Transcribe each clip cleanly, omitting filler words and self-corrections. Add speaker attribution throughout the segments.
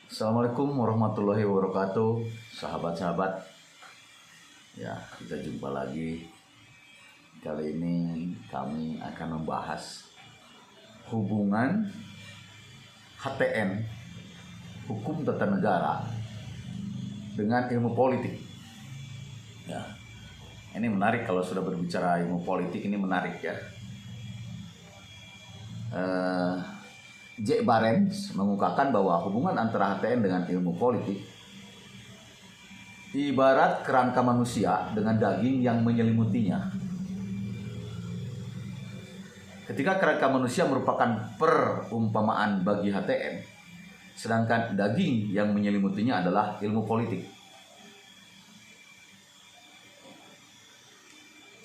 Speaker 1: Assalamualaikum warahmatullahi wabarakatuh, sahabat-sahabat. Ya, kita jumpa lagi. Kali ini kami akan membahas hubungan HTN, hukum tata negara, dengan ilmu politik. Ya, ini menarik kalau sudah berbicara ilmu politik, ini menarik ya. J. Barents mengungkapkan bahwa hubungan antara HTN dengan ilmu politik ibarat kerangka manusia dengan daging yang menyelimutinya. Ketika kerangka manusia merupakan perumpamaan bagi HTN, sedangkan daging yang menyelimutinya adalah ilmu politik.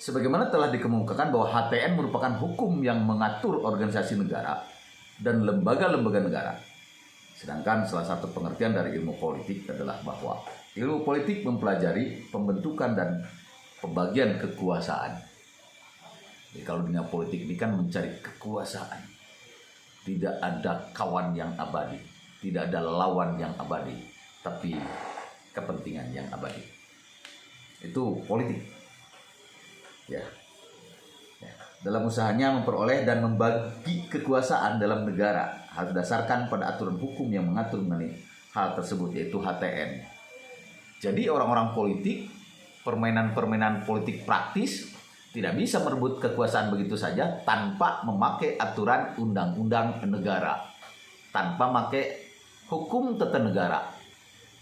Speaker 1: Sebagaimana telah dikemukakan bahwa HTN merupakan hukum yang mengatur organisasi negara dan lembaga-lembaga negara. Sedangkan salah satu pengertian dari ilmu politik adalah bahwa ilmu politik mempelajari pembentukan dan pembagian kekuasaan. Jadi kalau dunia politik ini kan mencari kekuasaan. Tidak ada kawan yang abadi, tidak ada lawan yang abadi, tapi kepentingan yang abadi. Itu politik. Ya. Dalam usahanya memperoleh dan membagi kekuasaan dalam negara harus didasarkan pada aturan hukum yang mengatur mengenai hal tersebut, yaitu HTN. Jadi orang-orang politik, permainan-permainan politik praktis tidak bisa merebut kekuasaan begitu saja tanpa memakai aturan undang-undang negara, tanpa memakai hukum tata negara.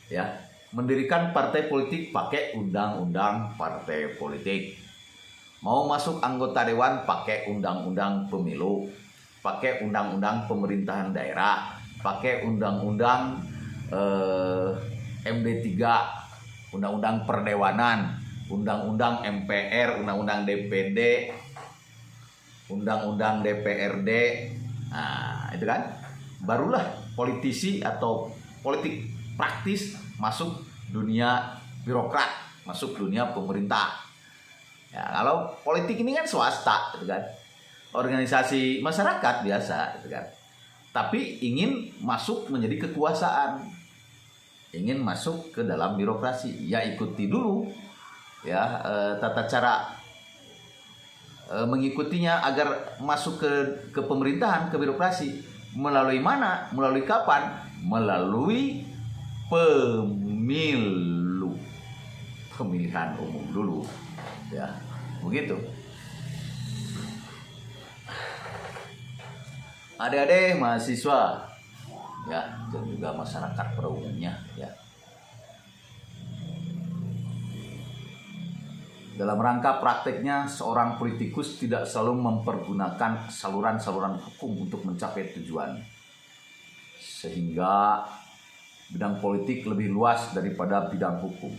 Speaker 1: Ya, mendirikan partai politik pakai undang-undang partai politik. Mau masuk anggota dewan pakai undang-undang pemilu, pakai undang-undang pemerintahan daerah, pakai undang-undang MD3, undang-undang perdewanan, undang-undang MPR, undang-undang DPD, undang-undang DPRD. Nah, itu kan barulah politisi atau politik praktis masuk dunia birokrat, masuk dunia pemerintah. Ya, kalau politik ini kan swasta, gitu kan, organisasi masyarakat biasa, gitu kan. Tapi ingin masuk menjadi kekuasaan, ingin masuk ke dalam birokrasi, ya ikuti dulu, ya tata cara mengikutinya agar masuk ke pemerintahan, ke birokrasi. Melalui mana? Melalui kapan? Melalui pemilu, pemilihan umum dulu. Ya, begitu. Adik-adik mahasiswa, ya, dan juga masyarakat pada umumnya, ya. Dalam rangka prakteknya, seorang politikus tidak selalu mempergunakan saluran-saluran hukum untuk mencapai tujuan, sehingga bidang politik lebih luas daripada bidang hukum.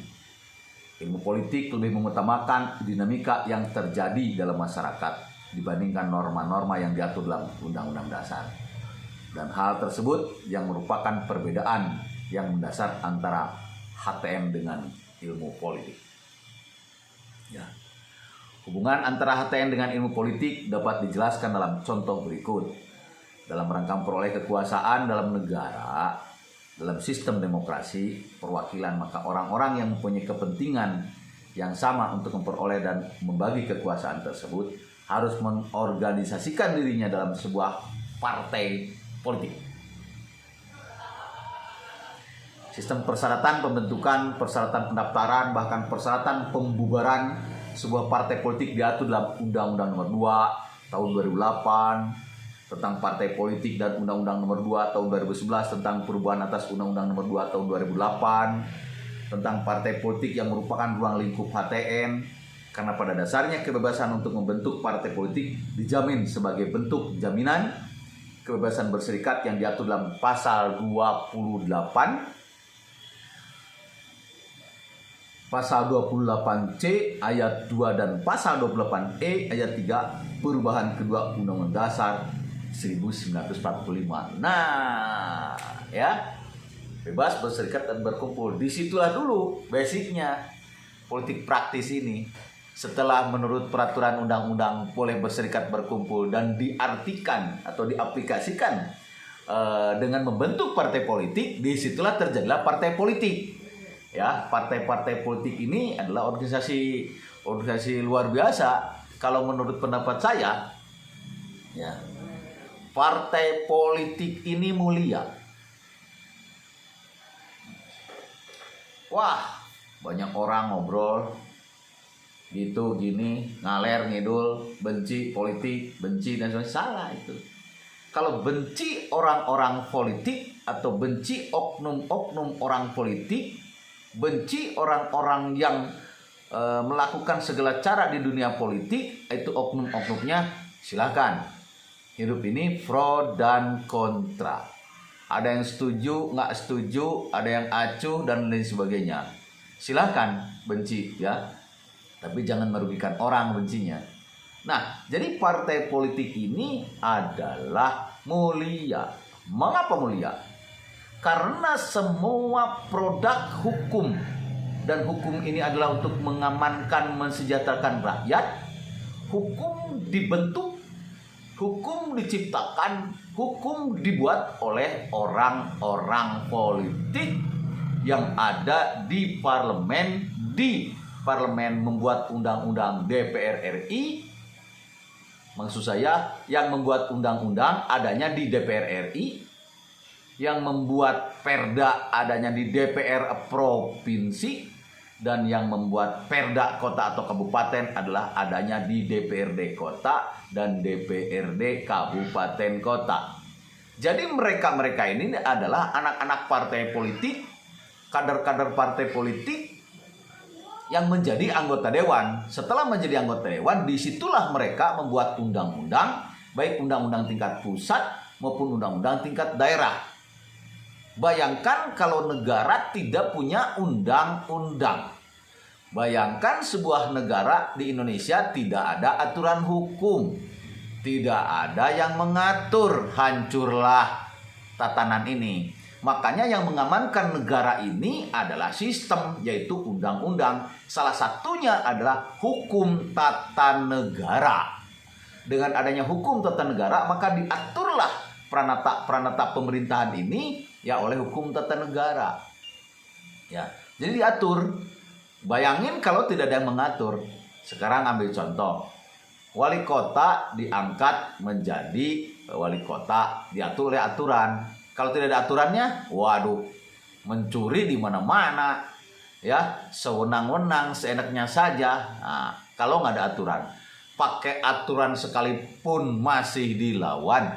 Speaker 1: Ilmu politik lebih mengutamakan dinamika yang terjadi dalam masyarakat dibandingkan norma-norma yang diatur dalam Undang-Undang Dasar. Dan hal tersebut yang merupakan perbedaan yang mendasar antara HTN dengan ilmu politik. Ya. Hubungan antara HTN dengan ilmu politik dapat dijelaskan dalam contoh berikut. Dalam rangka memperoleh kekuasaan dalam negara, dalam sistem demokrasi perwakilan, maka orang-orang yang mempunyai kepentingan yang sama untuk memperoleh dan membagi kekuasaan tersebut harus mengorganisasikan dirinya dalam sebuah partai politik. Sistem persyaratan pembentukan, persyaratan pendaftaran, bahkan persyaratan pembubaran sebuah partai politik diatur dalam Undang-Undang Nomor 2 tahun 2008 tentang partai politik dan Undang-Undang Nomor 2 tahun 2011 tentang perubahan atas Undang-Undang Nomor 2 tahun 2008 tentang partai politik yang merupakan ruang lingkup HTN, karena pada dasarnya kebebasan untuk membentuk partai politik dijamin sebagai bentuk jaminan kebebasan berserikat yang diatur dalam pasal 28 Pasal 28C ayat 2 dan Pasal 28E ayat 3 perubahan kedua Undang-Undang Dasar 1945. Nah, ya, bebas berserikat dan berkumpul. Disitulah dulu basicnya politik praktis ini. Setelah menurut peraturan undang-undang boleh berserikat berkumpul dan diartikan atau diaplikasikan dengan membentuk partai politik, disitulah terjadilah partai politik. Ya, partai-partai politik ini adalah organisasi luar biasa. Kalau menurut pendapat saya, ya, partai politik ini mulia. Wah, banyak orang ngobrol gitu gini, ngaler ngidul, benci politik, benci dan sebagainya. Salah itu. Kalau benci orang-orang politik atau benci oknum-oknum orang politik, benci orang-orang yang melakukan segala cara di dunia politik, itu oknum-oknumnya, silakan. Hidup ini pro dan kontra. Ada yang setuju, nggak setuju, ada yang acuh dan lain sebagainya. Silakan benci ya, tapi jangan merugikan orang bencinya. Nah, jadi partai politik ini adalah mulia. Mengapa mulia? Karena semua produk hukum, dan hukum ini adalah untuk mengamankan, mensejahterakan rakyat. Hukum dibentuk, hukum diciptakan, hukum dibuat oleh orang-orang politik yang ada di parlemen. Di parlemen membuat undang-undang DPR RI. Maksud saya, yang membuat undang-undang adanya di DPR RI, yang membuat perda adanya di DPR provinsi, dan yang membuat perda kota atau kabupaten adalah adanya di DPRD kota dan DPRD kabupaten kota. Jadi mereka-mereka ini adalah anak-anak partai politik, kader-kader partai politik yang menjadi anggota dewan. Setelah menjadi anggota dewan, disitulah mereka membuat undang-undang, baik undang-undang tingkat pusat maupun undang-undang tingkat daerah. Bayangkan kalau negara tidak punya undang-undang. Bayangkan sebuah negara di Indonesia tidak ada aturan hukum, tidak ada yang mengatur, hancurlah tatanan ini. Makanya yang mengamankan negara ini adalah sistem, yaitu undang-undang. Salah satunya adalah hukum tata negara. Dengan adanya hukum tata negara, maka diaturlah peranata pemerintahan ini ya oleh hukum tata negara. Ya, jadi diatur. Bayangin kalau tidak ada yang mengatur. Sekarang ambil contoh. Wali kota diangkat menjadi wali kota, diatur oleh aturan. Kalau tidak ada aturannya, waduh, mencuri di mana-mana, ya, sewenang-wenang, seenaknya saja. Nah, kalau nggak ada aturan, pakai aturan sekalipun masih dilawan,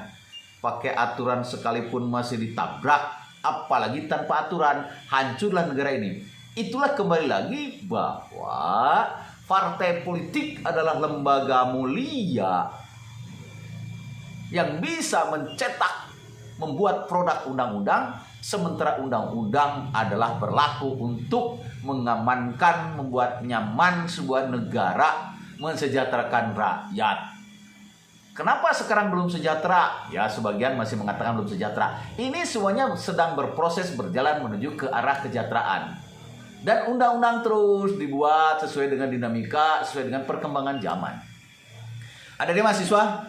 Speaker 1: pakai aturan sekalipun masih ditabrak, apalagi tanpa aturan, hancurlah negara ini. Itulah kembali lagi bahwa partai politik adalah lembaga mulia yang bisa mencetak, membuat produk undang-undang, sementara undang-undang adalah berlaku untuk mengamankan, membuat nyaman sebuah negara, mensejahterakan rakyat. Kenapa sekarang belum sejahtera? Ya, sebagian masih mengatakan belum sejahtera. Ini semuanya sedang berproses, berjalan menuju ke arah kesejahteraan. Dan undang-undang terus dibuat sesuai dengan dinamika, sesuai dengan perkembangan zaman. Ada di mahasiswa,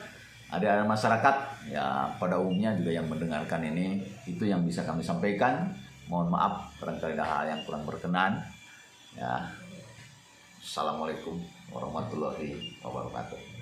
Speaker 1: ada masyarakat, ya pada umumnya juga yang mendengarkan ini, itu yang bisa kami sampaikan. Mohon maaf barangkali ada hal yang kurang berkenan. Ya, Assalamualaikum warahmatullahi wabarakatuh.